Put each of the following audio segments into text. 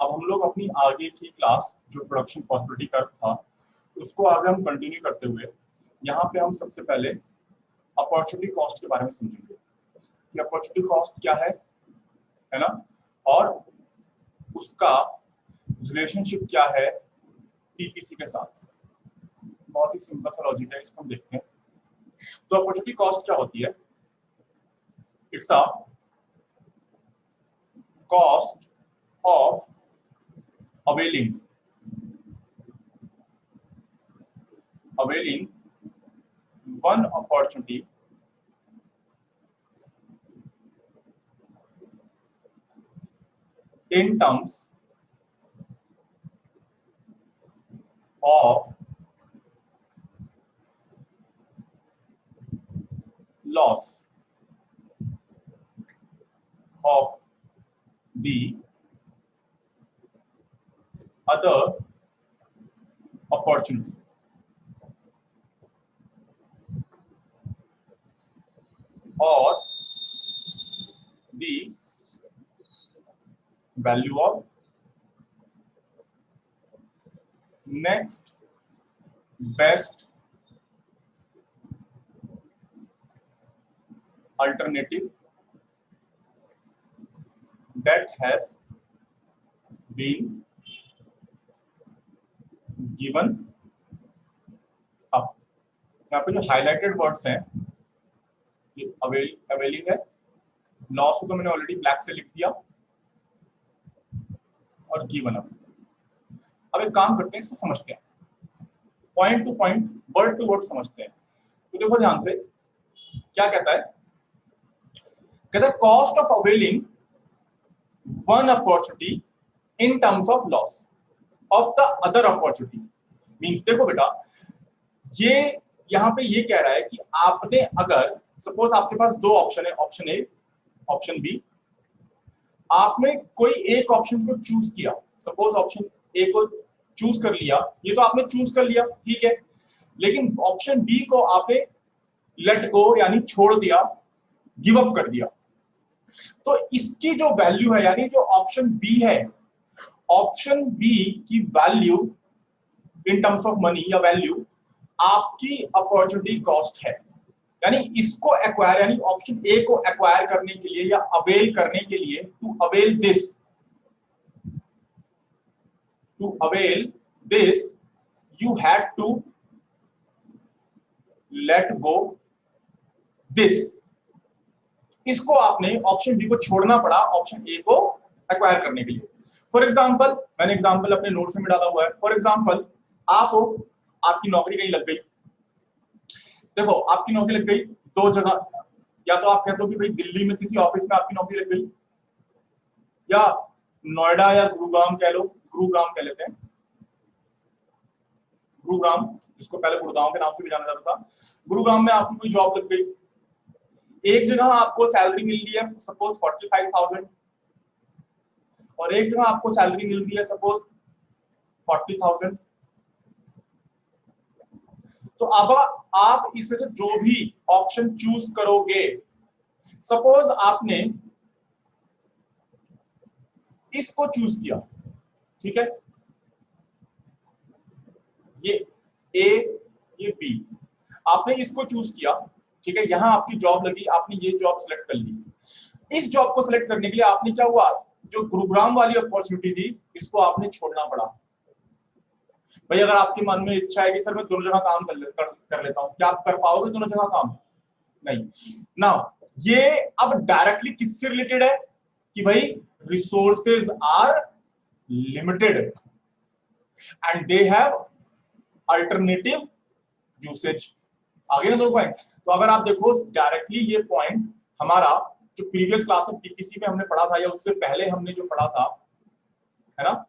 अब हम लोग अपनी आगे की क्लास जो प्रोडक्शन पॉसिबिलिटी कर्व था उसको आगे हम कंटिन्यू करते हुए यहाँ पे हम सबसे पहले अपॉर्चुनिटी कॉस्ट के बारे में समझेंगे कि अपॉर्चुनिटी कॉस्ट क्या है ना, और उसका रिलेशनशिप क्या है टीपीसी के साथ। बहुत ही सिंपल सा लॉजिक है, इसको हम देखते हैं। तो अपॉर्चुनिटी कॉस्ट क्या होती है? It's a cost of availing one opportunity in terms of loss of the other opportunity. Or the value of next best alternative that has been given up. यहाँ पे जो हाईलाइटेड वर्ड्स हैं ये availing है, loss को तो मैंने already black से लिख दिया, और गिवन अप। अब एक काम करते हैं, इसको समझते हैं, point to point word to word समझते हैं। तो देखो ध्यान से क्या कहता है, कहता है cost of availing one opportunity in terms of loss of the other opportunity. Means देखो बेटा, ये यहाँ पे ये कह रहा है कि आपने अगर सपोज आपके पास दो ऑप्शन है, ऑप्शन ए ऑप्शन बी, आपने कोई एक ऑप्शन को चूज किया, सपोज ऑप्शन ए को चूज कर लिया, ये तो आपने चूज कर लिया, ठीक है, लेकिन ऑप्शन बी को आपने लेट गो यानी छोड़ दिया, गिव अप कर दिया। तो इसकी जो वैल्यू है, यानी जो ऑप्शन बी है, ऑप्शन बी की value in terms of money या वैल्यू आपकी अपॉर्चुनिटी कॉस्ट है। यानी इसको एक्वायर, यानी ऑप्शन ए को एक्वायर करने के लिए या अवेल करने के लिए, to avail this you had to let go this। इसको आपने ऑप्शन बी को छोड़ना पड़ा ऑप्शन ए को एक्वायर करने के लिए। फॉर एग्जाम्पल, मैंने एग्जाम्पल अपने नोट्स में डाला हुआ है। फॉर एग्जाम्पल, आपकी नौकरी कहीं लग गई। देखो आपकी नौकरी लग गई दो जगह, या तो आप कहते हो कि भाई दिल्ली में किसी ऑफिस में आपकी नौकरी लग गई, या नोएडा या गुरुग्राम कह लो, गुरुग्राम कह लेते हैं, गुरुग्राम जिसको पहले गुड़गांव के नाम से भी जाना जाता था, गुरुग्राम में आपकी कोई जॉब लग गई। एक जगह आपको सैलरी मिल रही है सपोज 45,000, और एक जगह आपको सैलरी मिल रही है सपोज 40,000। तो अब आप इसमें से जो भी ऑप्शन चूज करोगे, सपोज आपने इसको चूज किया, ठीक है, ये ए ये बी, आपने इसको चूज किया, ठीक है, यहां आपकी जॉब लगी, आपने ये जॉब सिलेक्ट कर ली। इस जॉब को सिलेक्ट करने के लिए आपने क्या हुआ, जो गुरुग्राम वाली अपॉर्चुनिटी थी इसको आपने छोड़ना पड़ा। भाई अगर आपके मन में इच्छा है कि सर मैं दोनों जगह काम कर लेता हूं, क्या आप कर पाओगे दोनों जगह काम? नहीं ना। ये अब डायरेक्टली किससे रिलेटेड है कि भाई resources are limited and they have alternative usage. आगे ना दो पॉइंट। तो अगर आप देखो डायरेक्टली ये पॉइंट हमारा जो प्रीवियस क्लास में टीपीसी में हमने पढ़ा था, या उससे पहले हमने जो पढ़ा था, है ना,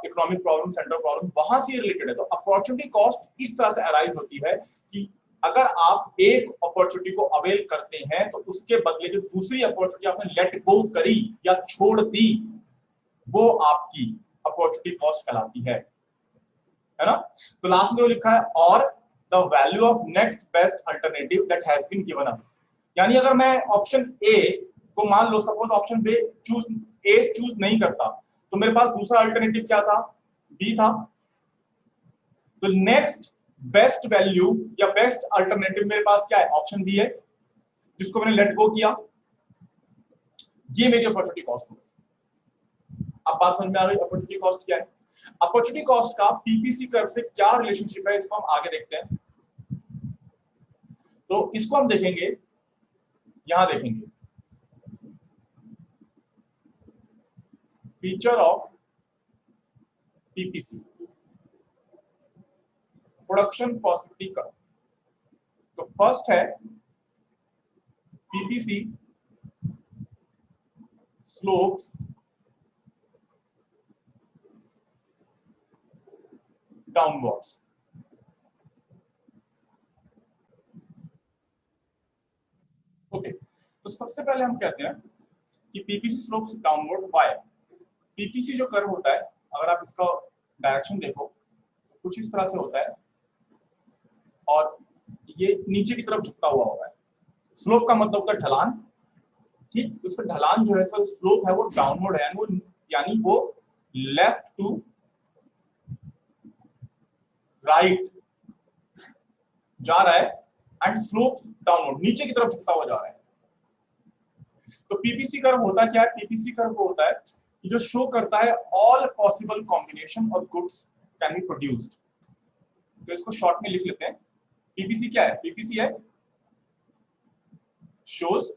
इकोनॉमिक प्रॉब्लम, सेंट्रल प्रॉब्लम, वहां से रिलेटेड है। तो अपॉर्चुनिटी कॉस्ट इस तरह से अराइज होती है कि अगर आप एक अपॉर्चुनिटी को अवेल करते हैं तो उसके बदले जो दूसरी अपॉर्चुनिटी आपने लेट गो करी या छोड़ दी, वो आपकी अपॉर्चुनिटी कॉस्ट कहलाती है ना। तो लास्ट में वो लिखा है और the value of next best alternative that has been given up. यानी अगर मैं ऑप्शन ए को मान लो सपोज ऑप्शन बी चूज नहीं करता, तो मेरे पास दूसरा अल्टरनेटिव क्या था, बी था। तो नेक्स्ट बेस्ट वैल्यू या बेस्ट अल्टरनेटिव मेरे पास क्या है, ऑप्शन बी है, जिसको मैंने लेट गो किया। ये मेरी अपॉर्चुनिटी कॉस्ट हो गई। अब बात समझ में आ रही है अपॉर्चुनिटी कॉस्ट क्या है। अपॉर्चुनिटी कॉस्ट का पीपीसी कर्व से क्या रिलेशनशिप है, इसको हम आगे देखते हैं। तो इसको हम देखेंगे, यहां देखेंगे feature of PPC, production possibility curve. तो फर्स्ट है पीपीसी स्लोप्स डाउनवर्ड्स। ओके, तो सबसे पहले हम कहते हैं कि PPC slopes downward why. PPC जो कर्व होता है, अगर आप इसका डायरेक्शन देखो तो कुछ इस तरह से होता है और ये नीचे की तरफ झुकता हुआ होता है। स्लोप का मतलब होता है ढलान, ठीक। उसका ढलान जो है, स्लोप है वो डाउनवर्ड है, यानी वो लेफ्ट टू राइट जा रहा है एंड स्लोप्स डाउनवर्ड, नीचे की तरफ झुकता हुआ जा रहा है। तो पीपीसी कर्व होता क्या है, पीपीसी कर्व होता है कि जो शो करता है all possible combination of goods can be produced. तो इसको शॉर्ट में लिख लेते हैं। पीपीसी क्या है, पीपीसी है shows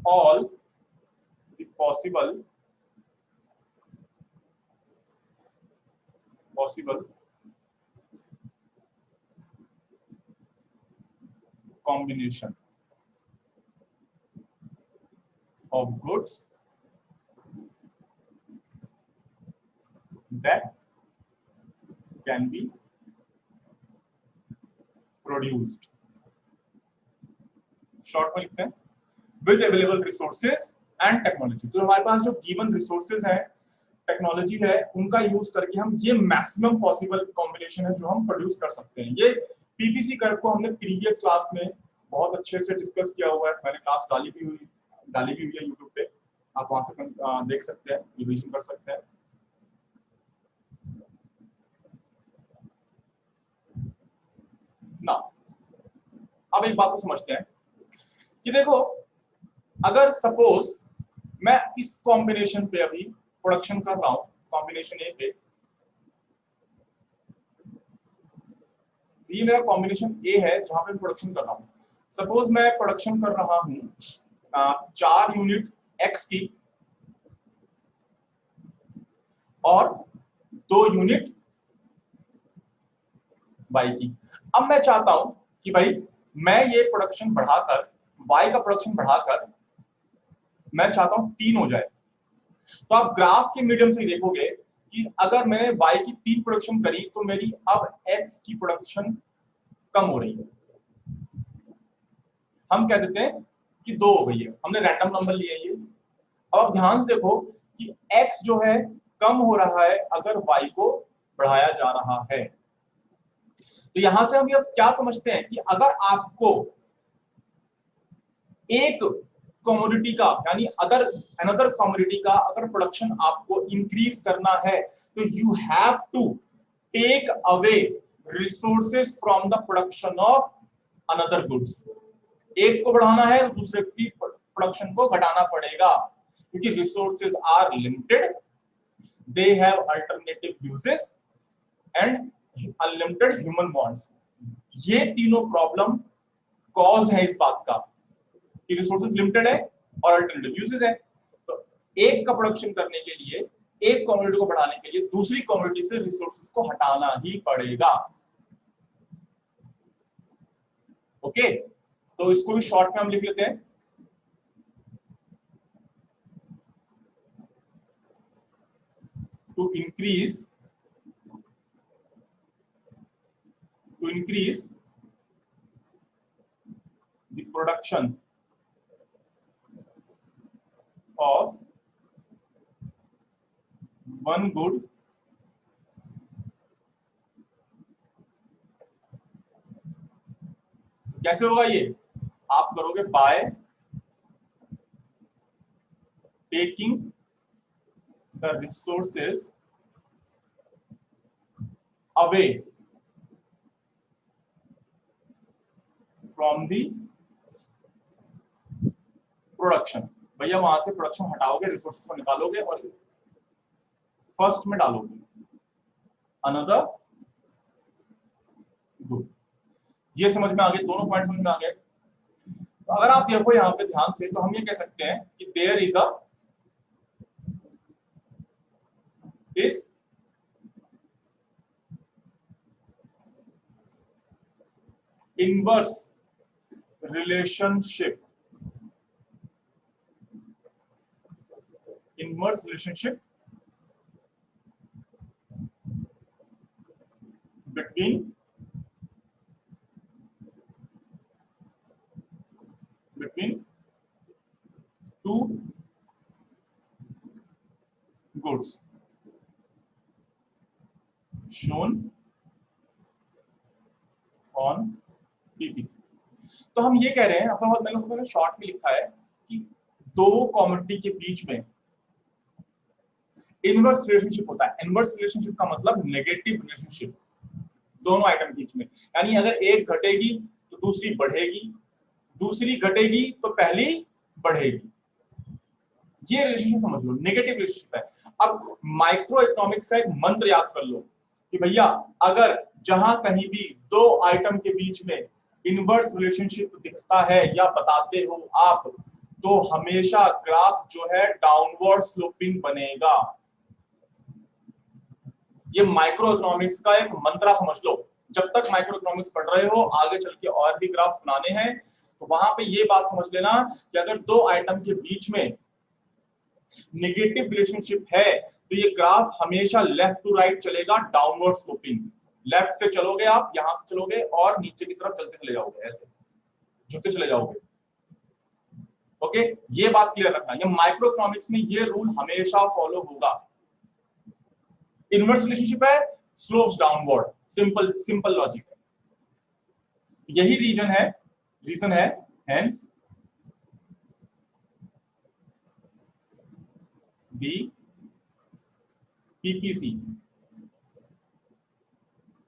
all the possible combination of goods that can be produced। Short में लिखते हैं with available resources and technology. तो हमारे पास जो गिवन रिसोर्सेज है, टेक्नोलॉजी है, उनका यूज करके हम ये मैक्सिमम पॉसिबल कॉम्बिनेशन है जो हम प्रोड्यूस कर सकते हैं। ये पीपीसी कर्व को हमने प्रीवियस क्लास में बहुत अच्छे से डिस्कस किया हुआ है, मैंने क्लास डाली भी हुई है यूट्यूब पे, आप वहां से देख सकते हैं, रिवीजन कर सकते हैं। ना, अब एक बात को समझते हैं कि देखो, अगर सपोज मैं इस कॉम्बिनेशन पे अभी प्रोडक्शन कर रहा हूं, कॉम्बिनेशन ए पे, ये मेरा कॉम्बिनेशन ए है जहां पे मैं प्रोडक्शन कर रहा हूं। सपोज मैं प्रोडक्शन कर रहा हूं 4 यूनिट एक्स की और 2 यूनिट वाई की। अब मैं चाहता हूं कि भाई मैं ये प्रोडक्शन बढ़ाकर, वाई का प्रोडक्शन बढ़ाकर मैं चाहता हूं 3 हो जाए। तो आप ग्राफ के मीडियम से देखोगे कि अगर मैंने वाई की 3 प्रोडक्शन करी तो मेरी अब एक्स की प्रोडक्शन कम हो रही है। हम कह देते हैं कि 2 हो गई है, हमने रैंडम नंबर लिया ये। अब आप ध्यान से देखो कि x जो है कम हो रहा है अगर y को बढ़ाया जा रहा है। तो यहां से हम ये क्या समझते हैं कि अगर आपको एक कमोडिटी का, यानी अगर अनदर कमोडिटी का अगर प्रोडक्शन आपको इंक्रीज करना है तो you have to take away resources from the production of another goods. एक को बढ़ाना है तो दूसरे की प्रोडक्शन को घटाना पड़ेगा, क्योंकि resources are limited, they have alternative uses and unlimited human bonds. ये तीनों प्रॉब्लम कॉज है इस बात का कि रिसोर्सेज लिमिटेड है और अल्टरनेटिव यूजेस है। तो एक का प्रोडक्शन करने के लिए, एक कम्युनिटी को बढ़ाने के लिए दूसरी कम्युनिटी से रिसोर्सेज को हटाना ही पड़ेगा। ओके, तो इसको भी शॉर्ट में हम लिख लेते हैं। To increase the production of one good कैसे होगा ये, आप करोगे by taking the resources away from the production. भैया वहां से प्रोडक्शन हटाओगे, रिसोर्सेस को निकालोगे और फर्स्ट में डालोगे अनदर गुड। ये समझ में आ गए, दोनों पॉइंट समझ में आ गए। तो अगर आप देखो यहाँ पे ध्यान से, तो हम ये कह सकते हैं कि देयर इज अ इस inverse relationship between two goods shown on PPC। तो हम ये कह रहे हैं, अपना मैंने शॉर्ट में लिखा है कि दो कॉमोडिटी के बीच में इनवर्स रिलेशनशिप होता है। इनवर्स रिलेशनशिप का मतलब नेगेटिव रिलेशनशिप दोनों आइटम के बीच में, यानी अगर एक घटेगी तो दूसरी बढ़ेगी, दूसरी घटेगी तो पहली बढ़ेगी। ये रिलेशनशिप समझ लो, नेगेटिव रिलेशनशिप है। अब माइक्रो इकोनॉमिक्स का एक मंत्र याद कर लो कि भैया अगर जहां कहीं भी दो आइटम के बीच में इनवर्स रिलेशनशिप दिखता है या बताते हो आप, तो हमेशा ग्राफ जो है डाउनवर्ड स्लोपिंग बनेगा। ये माइक्रो इकोनॉमिक्स का एक मंत्र समझ लो। जब तक माइक्रो इकोनॉमिक्स पढ़ रहे हो, आगे चल के और भी ग्राफ बनाने हैं, तो वहां पे ये बात समझ लेना कि अगर दो आइटम के बीच में नेगेटिव रिलेशनशिप है तो ये ग्राफ हमेशा लेफ्ट टू राइट चलेगा, डाउनवर्ड स्लोपिंग। लेफ्ट से चलोगे आप, यहां से चलोगे और नीचे की तरफ चलते चले जाओगे, ऐसे झुकते चले जाओगे। ओके, ये बात क्लियर रखना, ये माइक्रो इकोनॉमिक्स में ये रूल हमेशा फॉलो होगा। इनवर्स रिलेशनशिप है, स्लोप्स डाउनवर्ड, सिंपल लॉजिक है। यही रीजन है hence the PPC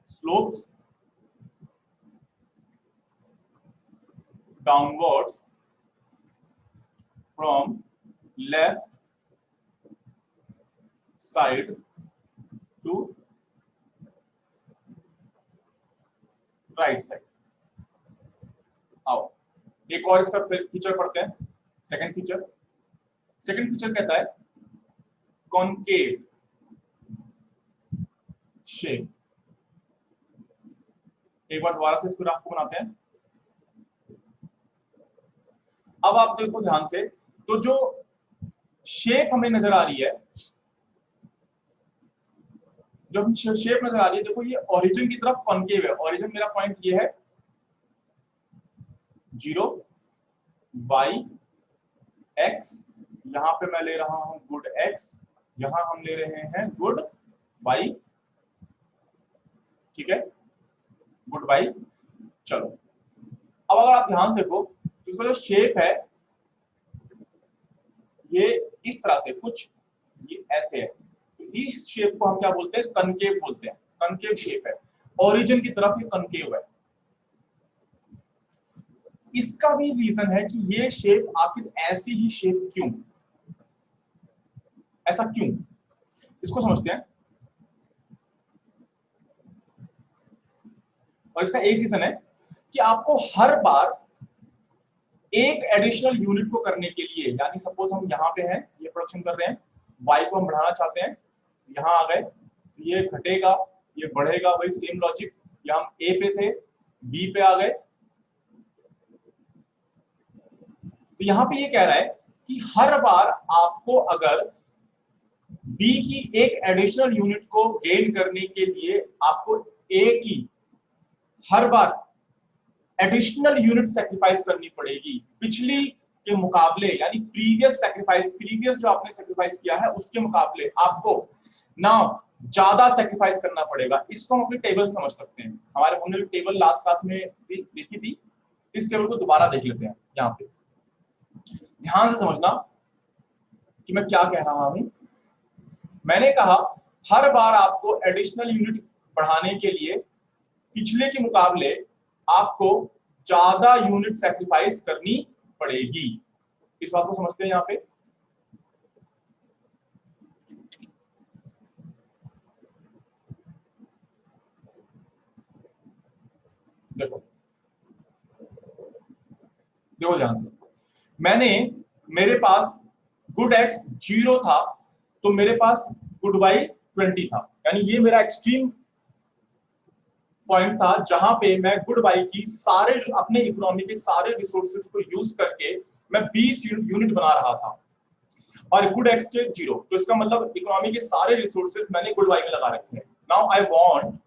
slopes downwards from left side to right side। आओ एक और इसका फीचर पढ़ते हैं। सेकंड फीचर कहता है कॉनकेव शेप। एक बार दोबारा से इस ग्राफ को बनाते हैं। अब आप देखो ध्यान से, तो जो शेप हमें नजर आ रही है, देखो ये ओरिजिन की तरफ कॉनकेव है। ओरिजिन मेरा पॉइंट ये है 0 y x, यहां पे मैं ले रहा हूं गुड x, यहां हम ले रहे हैं गुड y, ठीक है, गुड y। चलो अब अगर आप ध्यान से देखो तो इसका जो शेप है ये इस तरह से कुछ ये ऐसे है, तो इस शेप को हम क्या बोलते हैं, कनकेव बोलते हैं। कनकेव शेप है, ओरिजिन की तरफ ये कनकेव है। इसका भी रीजन है कि ये शेप आखिर ऐसी ही शेप क्यों, ऐसा क्यों, इसको समझते हैं। और इसका एक रीजन है कि आपको हर बार एक एडिशनल यूनिट को करने के लिए, यानी सपोज हम यहाँ पे हैं, ये प्रोडक्शन कर रहे हैं, y को हम बढ़ाना चाहते हैं, यहाँ आ गए, ये घटेगा, ये बढ़ेगा, वही सेम लॉजिक। यहाँ हम a पे थे, b पे आ गए। तो यहाँ पे ये कह रहा है कि हर बार आपको अगर b की एक एडिशनल यूनिट को गेन करने के लिए आपको a की हर बार एडिशनल यूनिट सैक्रिफाइस करनी पड़ेगी पिछली के मुकाबले, यानी प्रीवियस जो आपने सैक्रिफाइस किया है उसके मुकाबले आपको ना ज्यादा सैक्रिफाइस करना पड़ेगा। इसको हम अपनी टेबल समझ सकते हैं। हमने टेबल लास्ट क्लास में देखी थी, इस टेबल को दोबारा देख लेते हैं। यहाँ पे ध्यान से समझना कि मैं क्या कह रहा हूं। मैंने कहा हर बार आपको एडिशनल यूनिट बढ़ाने के लिए पिछले के मुकाबले आपको ज्यादा यूनिट सैक्रिफाइस करनी पड़ेगी। इस बात को समझते हैं यहां पे। देखो देखो ध्यान से, मेरे पास गुड एक्स 0 था, तो मेरे पास गुड वाई 20 था, यानी ये मेरा एक्सट्रीम पॉइंट था जहां पे मैं गुड वाई की सारे अपने इकोनॉमी के सारे रिसोर्सेज को यूज करके मैं 20 यूनिट बना रहा था, और गुड एक्स के 0। तो इसका मतलब इकोनॉमी के सारे रिसोर्सेज मैंने गुड वाई में लगा रखे हैं। नाउ आई वांट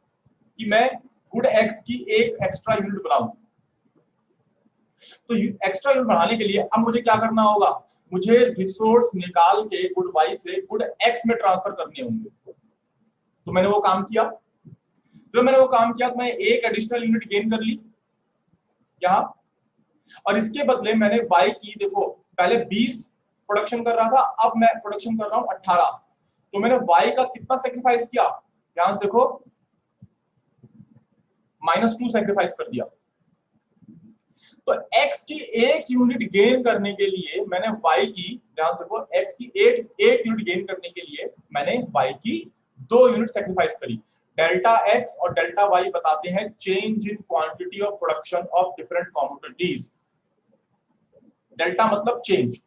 कि मैं गुड एक्स की एक एक्स्ट्रा यूनिट बनाऊं। तो एक्स्ट्रा यूनिट बढ़ाने के लिए अब मुझे क्या करना होगा, मुझे रिसोर्स निकाल के गुड वाई से गुड एक्स में ट्रांसफर करने होंगे। तो मैंने वो काम किया। तो मैंने वो काम किया तो मैंने एक एडिशनल यूनिट गेन कर ली यहां, और इसके बदले मैंने वाई की, देखो पहले 20 प्रोडक्शन कर रहा था, अब मैं प्रोडक्शन कर रहा हूं 18। तो मैंने वाई का कितना सेक्रीफाइस किया, ध्यान से देखो, -2 सेक्रीफाइस कर दिया। तो x की एक यूनिट गेन करने के लिए मैंने y की, ध्यान से देखो, x की एक यूनिट गेन करने के लिए मैंने y की 2 यूनिट सेक्रीफाइस करी। डेल्टा x और डेल्टा y बताते हैं change in quantity of production of different commodities. Delta मतलब चेंज।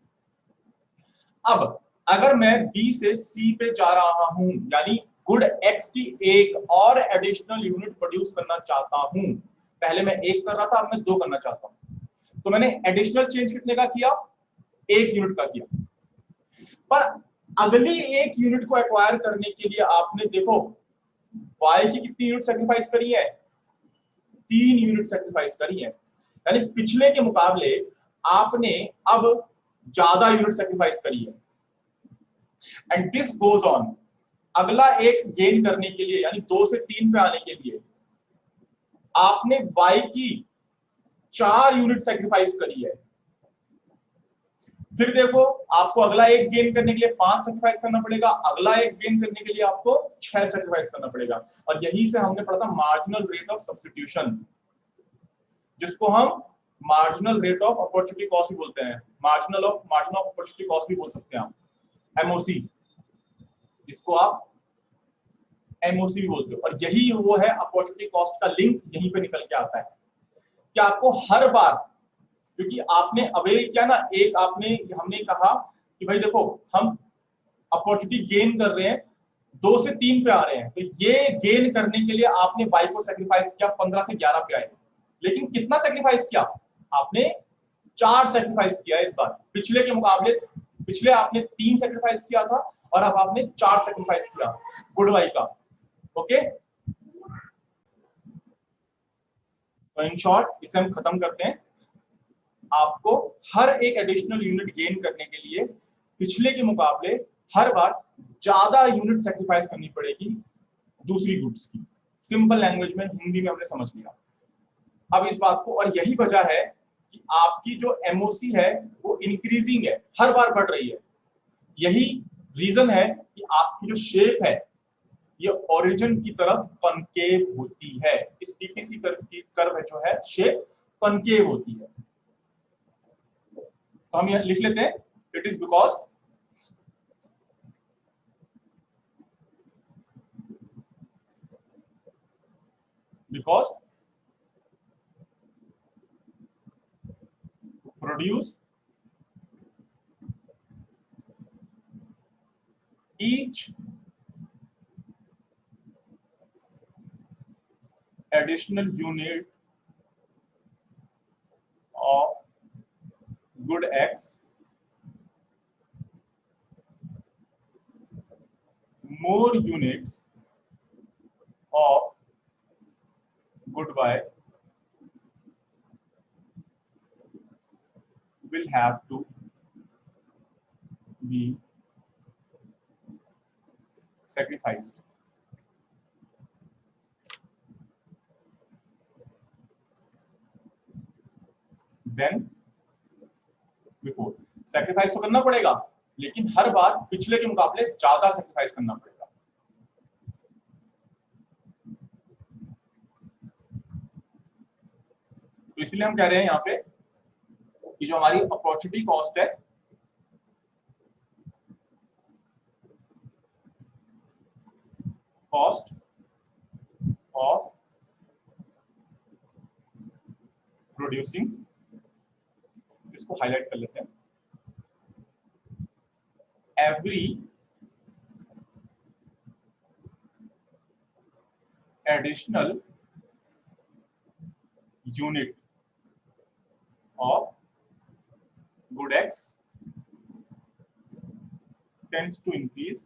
अब अगर मैं B से C पे जा रहा हूं, यानी गुड x की एक और एडिशनल यूनिट प्रोड्यूस करना चाहता हूं, पहले मैं 1 कर रहा था, अब मैं 2 करना चाहता हूं, तो मैंने एडिशनल चेंज कितने का किया, 1 यूनिट का किया। पर अगली 1 यूनिट को एक्वायर करने के लिए आपने देखो y की कितनी यूनिट सेक्रीफाइस करी है, 3 यूनिट सेक्रीफाइस करी है, यानी पिछले के मुकाबले आपने अब ज्यादा यूनिट सेक्रीफाइस करी है। एंड दिस गोज ऑन, अगला एक गेन करने के लिए, यानी 2 से 3 पे आने के लिए आपने y की 4 यूनिट सेक्रीफाइस करी है। फिर देखो आपको अगला एक गेन करने के लिए 5 सेक्रीफाइस करना पड़ेगा, अगला एक गेन करने के लिए आपको 6 सेक्रीफाइस करना पड़ेगा। और यही से हमने पढ़ा था मार्जिनल रेट ऑफ सब्स्टिट्यूशन, जिसको हम marginal rate of opportunity cost भी बोलते हैं, मार्जिन ऑफ अपॉर्चुनिटी कॉस्ट भी बोल सकते हैं आप, एमओसी, इसको आप एमओसी भी बोलते हो। और यही वो है अपॉर्चुनिटी कॉस्ट का लिंक, यहीं पे निकल के आता है कि आपको हर बार, क्योंकि आपने अवेल किया ना, एक हमने कहा कि भाई देखो हम अपॉर्चुनिटी गेन कर रहे हैं, 2 से 3 पे आ रहे हैं, तो ये गेन करने के लिए आपने y को सेक्रीफाइस किया, 15 से 11 पे आए। लेकिन कितना सेक्रीफाइस किया आपने, 4 सेक्रीफाइस किया इस बार, पिछले के मुकाबले। पिछले आपने 3 सेक्रीफाइस किया था और अब आपने 4 सेक्रीफाइस किया गुड वाई का। ओके, तो इन शॉर्ट इसे हम खत्म करते हैं। आपको हर एक एडिशनल यूनिट गेन करने के लिए पिछले के मुकाबले हर बार ज्यादा यूनिट सेक्रीफाइस करनी पड़ेगी दूसरी गुड्स की। सिंपल लैंग्वेज में, हिंदी में हमने समझ लिया अब इस बात को। और यही वजह है कि आपकी जो एमओसी है वो इंक्रीजिंग है, हर बार बढ़ रही है। यही रीजन है कि आपकी जो शेप है ये ओरिजिन की तरफ कॉनकेव होती है। इस पीपीसी कर्व जो है शेप कॉनकेव होती है। तो हम यह लिख लेते हैं, it is because produce each additional unit of good X more units of good Y will have to be sacrificed. Then before sacrifice तो करना पड़ेगा, लेकिन हर बार पिछले के मुकाबले ज्यादा सेक्रीफाइस करना पड़ेगा। तो इसलिए हम कह रहे हैं यहाँ पे कि जो हमारी अपॉर्चुनिटी कॉस्ट है कॉस्ट ऑफ प्रोड्यूसिंग, इसको हाईलाइट कर लेते हैं, every additional unit of good X tends to increase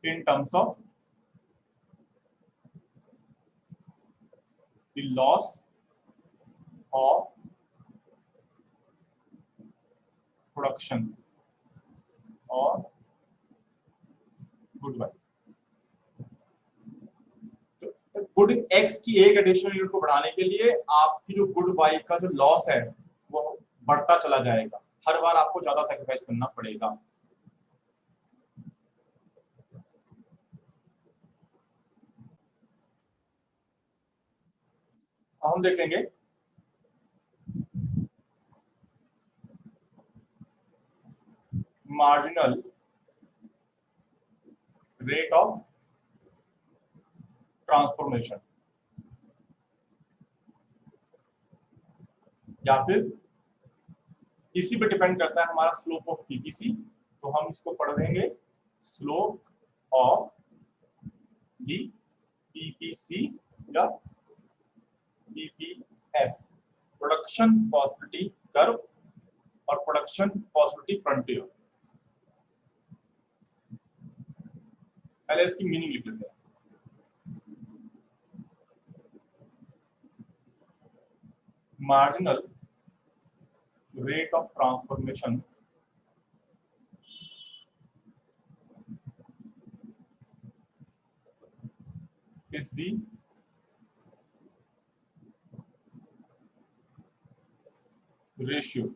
in terms of the loss of production or good Y। Good x की एक एडिशनल यूनिट को बढ़ाने के लिए आपकी जो गुड वाई का जो लॉस है वो बढ़ता चला जाएगा, हर बार आपको ज्यादा सैक्रिफाइस करना पड़ेगा। हम देखेंगे मार्जिनल रेट ऑफ ट्रांसफॉर्मेशन, या फिर इसी पे डिपेंड करता है हमारा स्लोप ऑफ पीपीसी। तो हम इसको पढ़ देंगे स्लोप ऑफ दी पीपीसी या पीपीएफ, प्रोडक्शन पॉसिबिलिटी कर्व और प्रोडक्शन पॉसिबिलिटी फ्रंटियर। पहले इसकी मीनिंग लिख लेते हैं। Marginal rate of transformation is the ratio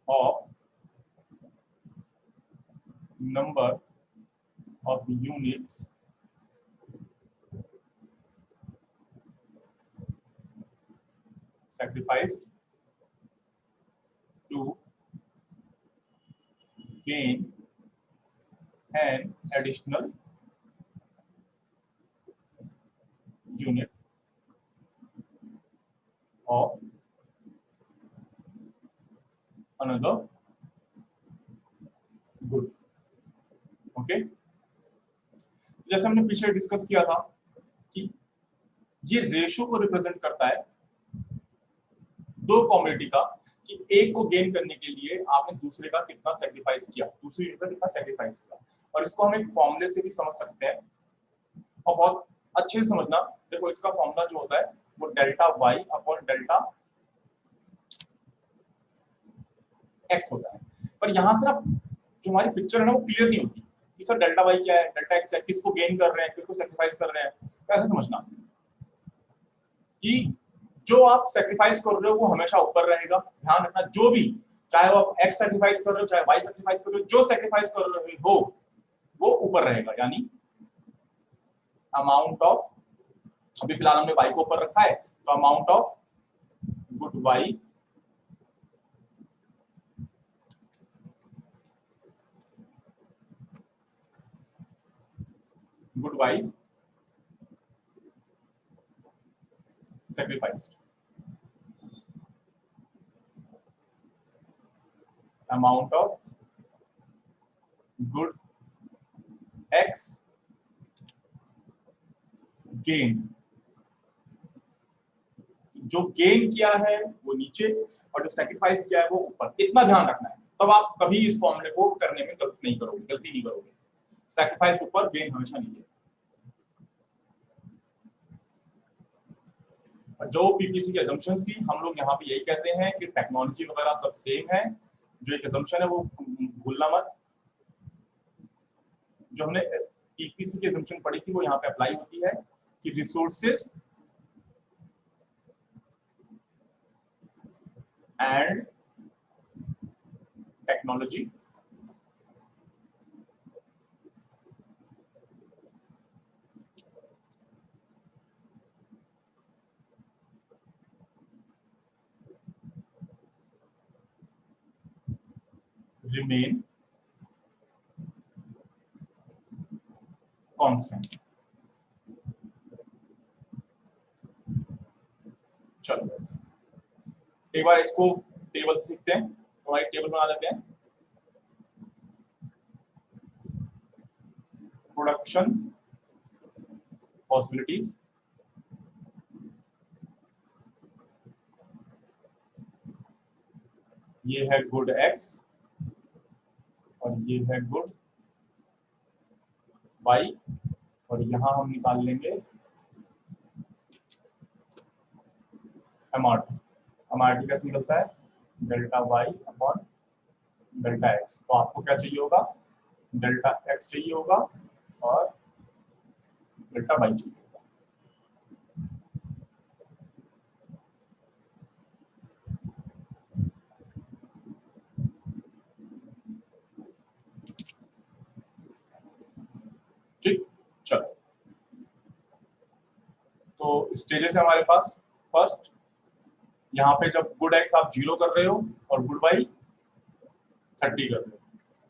of number of units sacrificed to gain an additional unit of another good। Okay, जैसे हमने पीछे डिस्कस किया था कि ये रेशियो को रिप्रेजेंट करता है दो कॉमोडिटी का, कि एक को गेन करने के लिए आपने दूसरे का कितना सैक्रिफाइस किया, दूसरी यूनिट का कितना सैक्रिफाइस किया। और इसको हम एक फॉर्मूले से भी समझ सकते हैं और बहुत अच्छे से समझना। देखो इसका फॉर्मूला जो होता है वो delta Y upon delta X होता है। पर यहाँ से ना जो हमारी पिक्चर है ना वो क्लियर नहीं होती कि सर डेल्टा वाई क्या है, डेल्टा एक्स है, किसको गेन कर रहे हैं, किसको सैक्रिफाइस कर रहे हैं। कैसे समझना कि जो आप सैक्रिफाइस कर रहे हो वो हमेशा ऊपर रहेगा। ध्यान रखना, जो भी, चाहे वो आप एक्स सैक्रिफाइस कर रहे हो चाहे वाई सैक्रिफाइस कर रहे हो, जो सैक्रिफाइस कर रहे हो वो ऊपर रहेगा। यानी अमाउंट ऑफ, अभी फिलहाल हमने वाई को ऊपर रखा है, तो amount of good Y sacrificed, amount of good x gained, जो गेन किया है वो नीचे और जो सैक्रिफाइस किया है वो ऊपर। इतना ध्यान रखना है, तब आप कभी इस फॉर्मूले को करने में गलती नहीं करोगे। सैक्रिफाइस ऊपर, गेन हमेशा नीचे। जो पीपीसी की assumptions थी, हम लोग यहाँ पे यही कहते हैं कि टेक्नोलॉजी वगैरह सब सेम है, जो एक assumption है वो भूलना मत। जो हमने पीपीसी की assumption पढ़ी थी वो यहाँ पे अप्लाई होती है कि resources and technology remain constant। चलो एक बार इसको टेबल से सीखते हैं, तो हमारी टेबल बना लेते हैं। प्रोडक्शन पॉसिबिलिटीज, ये है गुड एक्स और ये है गुड वाई, और यहां हम निकाल लेंगे एमआरटी। एमआरटी कैसे निकलता है? Delta Y upon delta X. तो आपको क्या चाहिए होगा? डेल्टा एक्स चाहिए होगा और डेल्टा वाई चाहिए होगा। ठीक, चलो तो स्टेजेस है हमारे पास। फर्स्ट, यहाँ पे जब गुड एक्स आप 0 कर रहे हो और गुड वाई 30 कर रहे हो,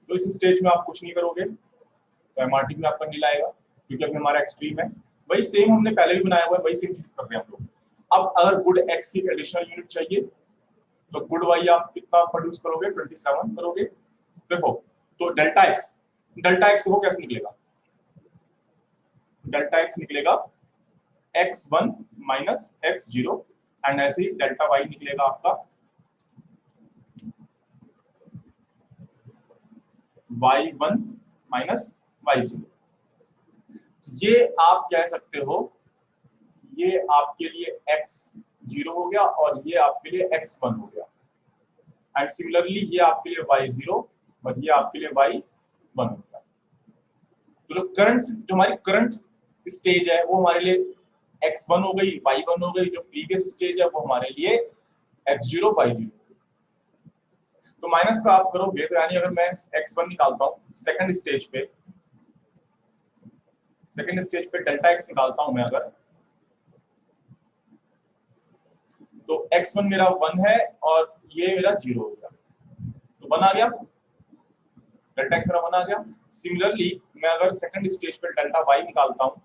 तो इस स्टेज में आप कुछ नहीं करोगे, तो एमआरटी में आपका नील आएगा, क्योंकि अभी हमारा एक्सट्रीम है। वही सेम हमने पहले भी बनाया हुआ है, वही सेम चीज कर रहे हैं हम लोग। अब अगर गुड एक्स की एडिशनल यूनिट चाहिए, तो गुड वाई आप कितना प्रोड्यूस करोगे? 27 करोगे। देखो, तो डेल्टा एक्स वो कैसे निकलेगा? डेल्टा एक्स निकलेगा x1 माइनस x0, एंड ऐसे ही डेल्टा वाई निकलेगा आपका y1 माइनस y0। ये आप कह सकते हो, ये आपके लिए x0 हो गया और ये आपके लिए x1 हो गया, एंड सिमिलरली ये आपके लिए y0 और ये आपके लिए y1 हो गया। तो जो हमारी करंट स्टेज है वो हमारे लिए x1 हो गई, y1 हो गई। जो प्रीवियस स्टेज है वो हमारे लिए x0 y0। तो माइनस का आप करोगे तो यानी अगर मैं x1 निकालता हूं सेकंड स्टेज पे डेल्टा x निकालता हूं मैं अगर, तो x1 मेरा 1 है और ये मेरा 0 हो गया, तो 1 आ गया, डेल्टा x मेरा 1 आ गया। सिमिलरली मैं अगर सेकंड स्टेज पे डेल्टा y निकालता हूं,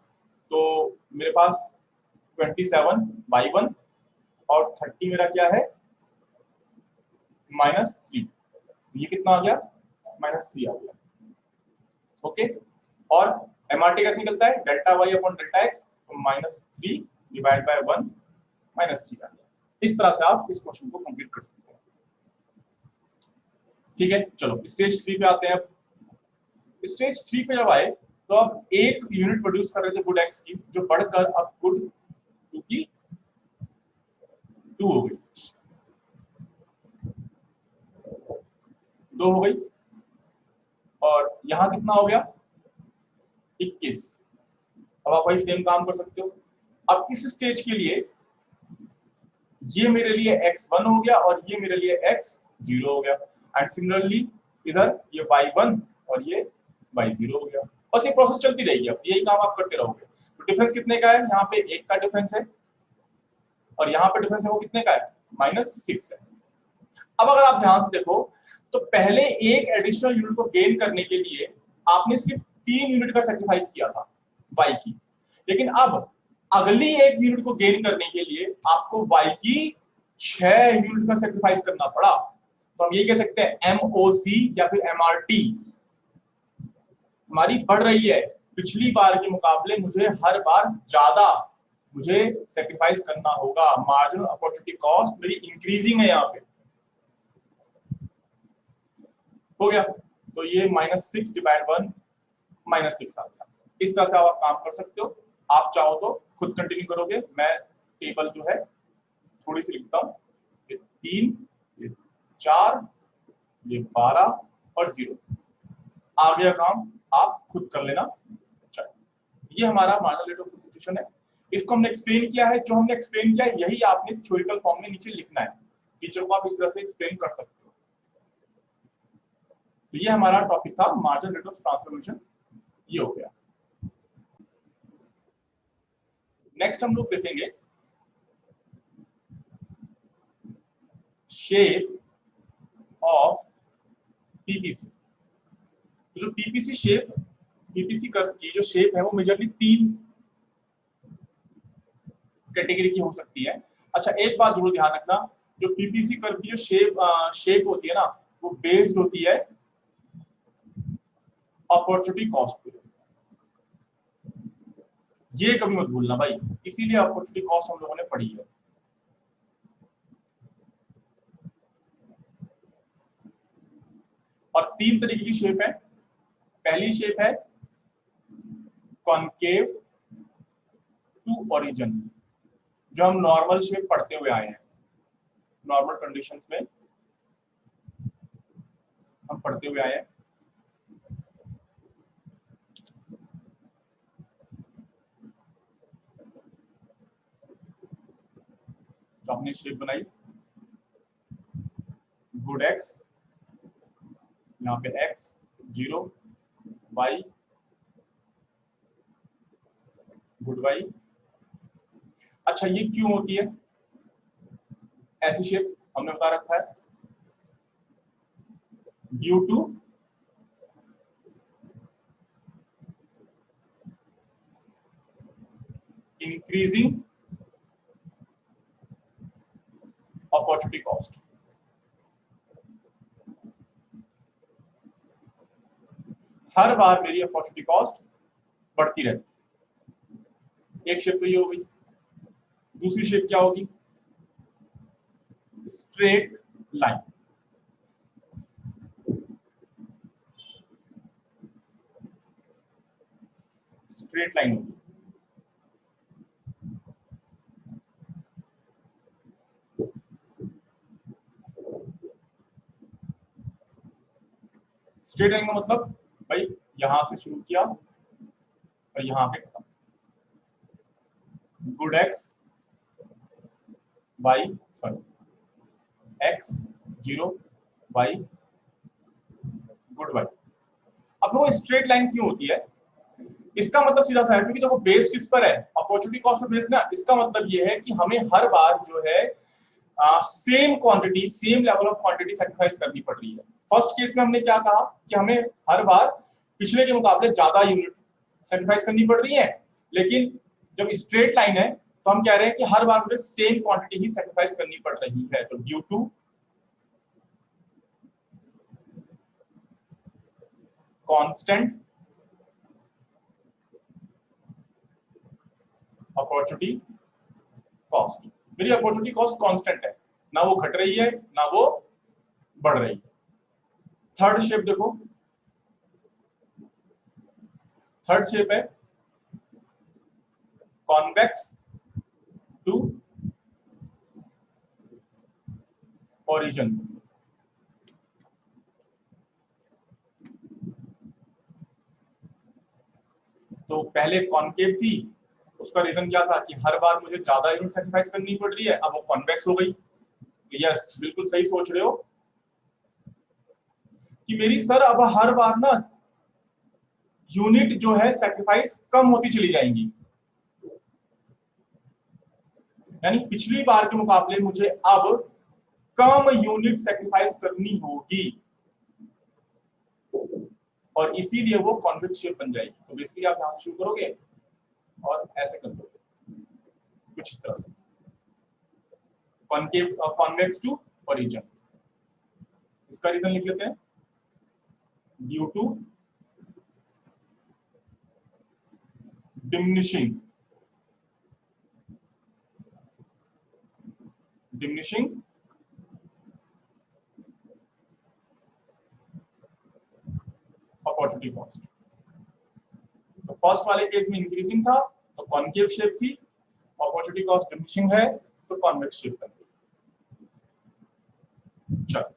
तो मेरे पास 27 y1 और 30 मेरा क्या है? -3। ये कितना आ गया? -3 आ गया। ओके, और एमआरटी कैसे निकलता है? Delta Y upon delta X, तो -3 डिवाइड बाय 1 -3 आ गया। इस तरह से आप इस क्वेश्चन को कंप्लीट कर सकते हैं। ठीक है, चलो स्टेज 3 पे आते हैं। स्टेज 3 पे जब आए तो अब एक यूनिट प्रोड्यूस कर रहे थे गुड एक्स की, जो बढ़कर अब गुड 2 की 2 हो गई, 2 हो गई, और यहां कितना हो गया? 21। अब आप वही सेम काम कर सकते हो। अब इस स्टेज के लिए ये मेरे लिए x1 हो गया और ये मेरे लिए x0 हो गया, एंड सिमिलरली इधर ये y1 और ये y0 हो गया। बस ये प्रोसेस चलती रहेगी, अब यही काम आप करते रहोगे। तो डिफरेंस कितने का है? यहाँ पे 1 का डिफरेंस है और यहाँ पे डिफरेंस है वो कितने का है? -6 है। अब अगर आप ध्यान से देखो तो पहले एक एडिशनल यूनिट को गेन करने के लिए आपने सिर्फ 3 यूनिट का सैक्रिफाइस किया था y की, लेकिन अब अगली एक यूनिट को गेन करने के लिए आपको y की 6 यूनिट का सैक्रिफाइस करना पड़ा। तो हम ये कह सकते हैं MOC या फिर MRT हमारी बढ़ रही है। पिछली बार के मुकाबले मुझे हर बार ज्यादा सैक्रिफाइस करना होगा। मार्जिनल अपॉर्चुनिटी कॉस्ट मेरी इंक्रीजिंग है यहाँ पे, हो गया। तो ये -6 डिवाइड 1 -6 आ गया। इस तरह से आप काम कर सकते हो। आप चाहो तो खुद कंटिन्यू करोगे, मैं टेबल जो है थोड़ी सी लिखता हूँ। ये 3, ये 4, ये 12 और 0 आ गया काम, आप खुद कर लेना। ये हमारा मार्जिनल रेट ऑफ सब्स्टिट्यूशन है। इसको हमने एक्सप्लेन किया है, जो हमने एक्सप्लेन किया है यही आपने थ्योरेटिकल फॉर्म में नीचे लिखना है। फीचर को आप इस तरह से एक्सप्लेन कर सकते हो। तो ये हमारा टॉपिक था मार्जिनल रेट ऑफ ट्रांसफॉर्मेशन, ये हो गया। नेक्स्ट हम लोग देखेंगे शेप ऑफ पीपीसी। तो जो पीपीसी शेप, पीपीसी कर्व की जो शेप है वो मेजरली 3 कैटेगरी की हो सकती है। अच्छा, एक बात जरूर ध्यान रखना, जो पीपीसी कर्व की जो शेप होती है ना, वो बेस्ड होती है अपॉर्चुनिटी कॉस्ट पे। ये कभी मत भूलना भाई, इसीलिए अपॉर्चुनिटी कॉस्ट हम लोगों ने पढ़ी है। और 3 तरीके की शेप है। पहली शेप है कॉनकेव टू ओरिजिन, जो हम नॉर्मल शेप पढ़ते हुए आए हैं, नॉर्मल कंडीशंस में हम पढ़ते हुए आए हैं। जो हमने शेप बनाई गुड एक्स, यहाँ पे x 0, y गुड y। अच्छा, ये क्यों होती है ऐसी शेप, हमने बता रखा है due to increasing opportunity cost. हर बार मेरी अपॉर्चुनिटी कॉस्ट बढ़ती रहती। एक शेप तो ये हो गई। दूसरी शेप क्या होगी? Straight line. स्ट्रेट लाइन होगी। स्ट्रेट लाइन का मतलब भाई यहां से शुरू किया और यहां पे खत्म। Good X Y, sorry X 0 Y good Y. अब वो स्ट्रेट लाइन क्यों होती है? इसका मतलब सीधा सा है, क्योंकि देखो बेस किस पर है? अपॉर्चुनिटी कॉस्ट पर बेस ना। इसका मतलब ये है कि हमें हर बार जो है same quantity, same level of quantity sacrifice करनी पड़ रही है। फर्स्ट केस में हमने क्या कहा कि हमें हर बार पिछले के मुकाबले ज्यादा यूनिट सैक्रिफाइस करनी पड़ रही है, लेकिन जब स्ट्रेट लाइन है तो हम कह रहे हैं कि हर बार मुझे सेम क्वांटिटी ही सैक्रिफाइस करनी पड़ रही है। तो due to constant opportunity cost, मेरी अपॉर्चुनिटी कॉस्ट कांस्टेंट है, ना वो घट रही है ना वो बढ़ रही है। थर्ड शेप देखो, थर्ड शेप है कॉन्वेक्स टू ओरिजिन। तो पहले कॉनकेव थी, उसका रीजन क्या था कि हर बार मुझे ज्यादा यूनिट सैक्रिफाइस करनी पड़ रही है, अब वो कॉन्वेक्स हो गई। यस, बिल्कुल सही सोच रहे हो कि मेरी सर अब हर बार ना यूनिट जो है सैक्रिफाइस कम होती चली जाएंगी, यानी पिछली बार के मुकाबले मुझे अब कम यूनिट सैक्रिफाइस करनी होगी और इसीलिए वो कॉन्वेक्स शेप बन जाएगी। तो बेसिकली आप यहां शुरू करोगे और ऐसे कर दोगे कुछ इस तरह से, कॉनकेव कॉन्वेक्स टू ओरिजिन। इसका रीजन लिख लेते हैं due to diminishing opportunity cost. तो फर्स्ट वाले केस में इंक्रीजिंग था तो कॉनकेव शेप थी, अपॉर्चुनिटी कॉस्ट डिमिनिशिंग है तो कॉन्वेक्स शेप बन गई। चलो